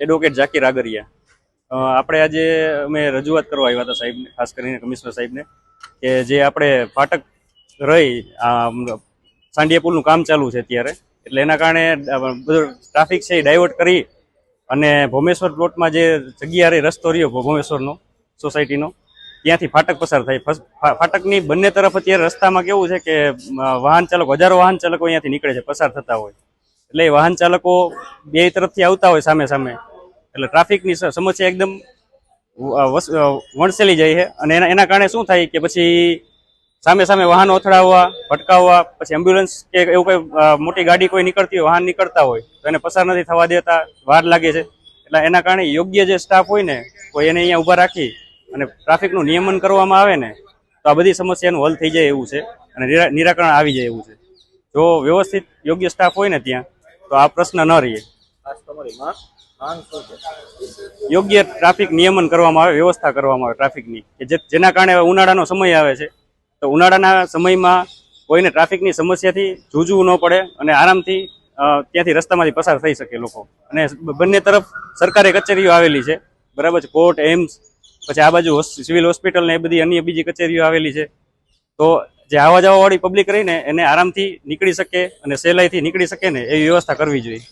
Advocate Zakir Agariya. આપણે આજે અમે રજૂઆત કરવા આવ્યા હતા સાહેબને, ખાસ કરીને કમિશનર સાહેબને, કે જે આપણે ફાટક રહી સાંડિયા પુલનું કામ ચાલુ છે અત્યારે, એટલે એના કારણે બધું ટ્રાફિક છે એ ડાયવર્ટ કરી અને ભોમેશ્વર પ્લોટમાં જે જગ્યા રહી, રસ્તો રહ્યો ભોમેશ્વરનો સોસાયટીનો, ત્યાંથી ફાટક પસાર થાય। ફાટકની બંને તરફ અત્યારે રસ્તામાં કેવું છે કે વાહન ચાલકો, હજારો વાહન ચાલકો અહીંયાથી નીકળે છે, પસાર થતા હોય, એટલે એ વાહન ચાલકો બે તરફથી આવતા હોય સામે સામે, એટલે ટ્રાફિકની સમસ્યા એકદમ વણસેલી જાય છે। અને એના કારણે શું થાય કે પછી સામે સામે વાહનો અથડાવવા, ભટકાવવા, પછી એમ્બ્યુલન્સ કે એવું કોઈ મોટી ગાડી કોઈ નીકળતી હોય, વાહન નીકળતા હોય તો એને પસાર નથી થવા દેતા, વાર લાગે છે। એટલે એના કારણે યોગ્ય જે સ્ટાફ હોય ને, કોઈ એને અહીંયા ઊભા રાખી અને ટ્રાફિકનું નિયમન કરવામાં આવે ને, તો આ બધી સમસ્યાનું હલ થઈ જાય એવું છે અને નિરાકરણ આવી જાય એવું છે। જો વ્યવસ્થિત યોગ્ય સ્ટાફ હોય ને ત્યાં, તો આ પ્રશ્ન ન રહે। યોગ્ય ટ્રાફિક નિયમન કરવામાં આવે, વ્યવસ્થા કરવામાં આવે ટ્રાફિકની, કે જેના કારણે ઉનાળાનો સમય આવે છે, તો ઉનાળાના સમયમાં કોઈને ટ્રાફિકની સમસ્યાથી જૂઝવું ન પડે અને આરામથી ત્યાંથી રસ્તામાંથી પસાર થઈ શકે લોકો। અને બંને તરફ સરકારી કચેરીઓ આવેલી છે, બરાબર છે, કોર્ટ, એમ્સ, પછી આ બાજુ સિવિલ હોસ્પિટલ ને એ બધી અન્ય બીજી કચેરીઓ આવેલી છે, તો જે આવવા જવા વાળી પબ્લિક રહીને એને આરામથી નીકળી શકે અને સહેલાઈથી નીકળી શકે ને એવી વ્યવસ્થા કરવી જોઈએ।